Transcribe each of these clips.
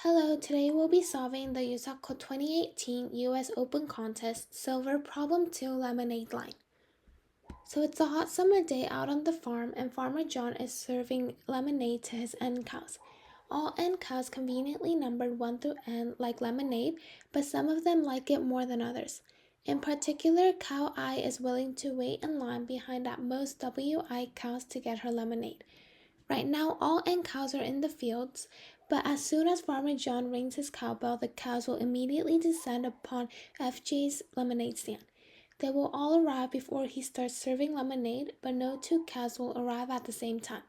Hello, today we'll be solving the USACO 2018 US Open Contest Silver Problem 2 Lemonade Line. So it's a hot summer day out on the farm and Farmer John is serving lemonade to his N cows. All N cows conveniently numbered 1 through N like lemonade, but some of them like it more than others. In particular, cow I is willing to wait in line behind at most WI cows to get her lemonade. Right now, all N cows are in the fields, but as soon as Farmer John rings his cowbell, the cows will immediately descend upon FJ's lemonade stand. They will all arrive before he starts serving lemonade, but no two cows will arrive at the same time.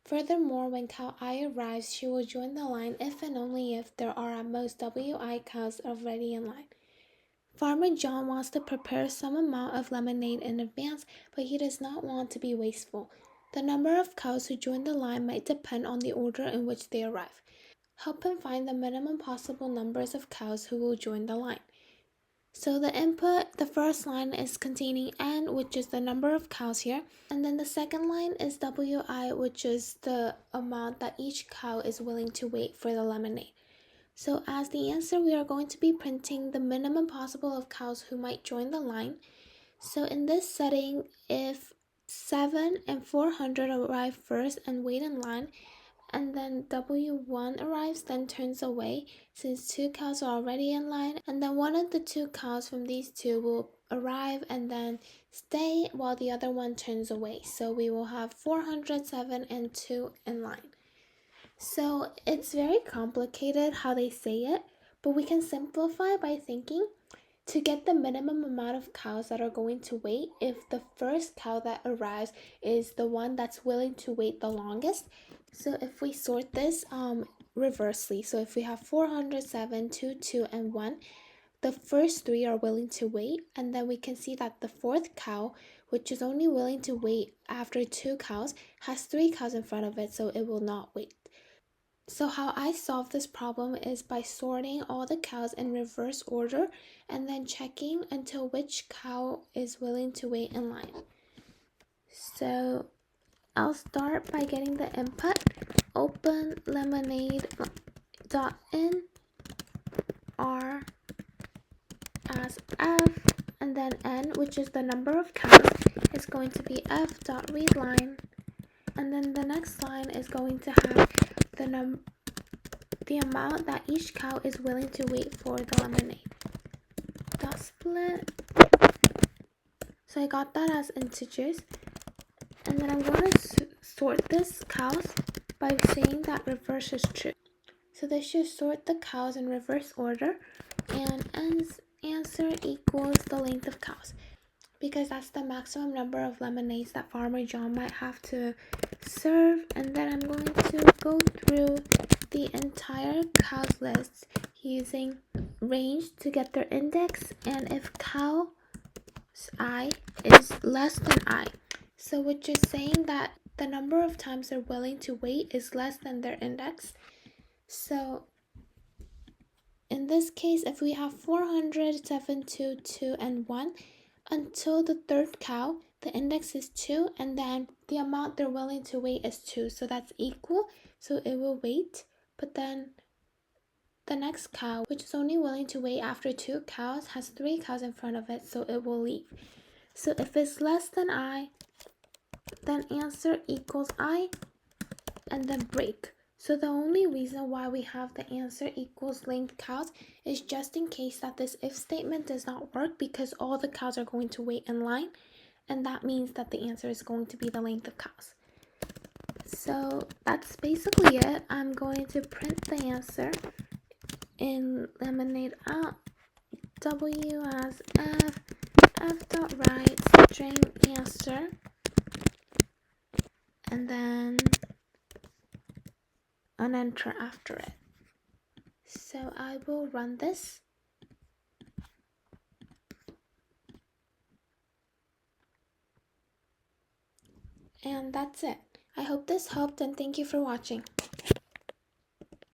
Furthermore, when cow I arrives, she will join the line if and only if there are at most WI cows already in line. Farmer John wants to prepare some amount of lemonade in advance, but he does not want to be wasteful. The number of cows who join the line might depend on the order in which they arrive. Help him find the minimum possible numbers of cows who will join the line. So the input, the first line is containing N, which is the number of cows here. And then the second line is WI, which is the amount that each cow is willing to wait for the lemonade. So as the answer, we are going to be printing the minimum possible of cows who might join the line. So in this setting, if 7 and 400 arrive first and wait in line, and then W1 arrives, then turns away since 2 cows are already in line, and then one of the 2 cows from these 2 will arrive and then stay while the other one turns away. So we will have 407 and 2 in line. So it's very complicated how they say it, but we can simplify by thinking to get the minimum amount of cows that are going to wait, if the first cow that arrives is the one that's willing to wait the longest. So if we sort this reversely, so if we have 407, 2, 2, and 1, the first 3 are willing to wait, and then we can see that the fourth cow, which is only willing to wait after 2 cows, has 3 cows in front of it, so it will not wait. So how I solve this problem is by sorting all the cows in reverse order and then checking until which cow is willing to wait in line. So I'll start by getting the input, open lemonade dot in R as F, and then N, which is the number of cows, is going to be F dot read line, and then the next line is going to have the amount that each cow is willing to wait for the lemonade. Dot split. So I got that as integers. And then I'm going to sort this cows by saying that reverse is true. So this should sort the cows in reverse order. And n's answer equals the length of cows, because that's the maximum number of lemonades that Farmer John might have to serve. And then I'm going to go through the entire cows list using range to get their index, and if cow's I is less than I, so which is saying that the number of times they're willing to wait is less than their index. So in this case, if we have 400, 7, 2, 2, and 1, until the third cow, the index is 2, and then the amount they're willing to wait is 2. So that's equal, so it will wait. But then the next cow, which is only willing to wait after 2 cows, has 3 cows in front of it, so it will leave. So if it's less than I, then answer equals I, and then break. So the only reason why we have the answer equals length cows is just in case that this if statement does not work, because all the cows are going to wait in line, and that means that the answer is going to be the length of cows. So that's basically it. I'm going to print the answer in lemonade out W as F dot write string answer, and then an enter after it. So I will run this. And that's it. I hope this helped, and thank you for watching.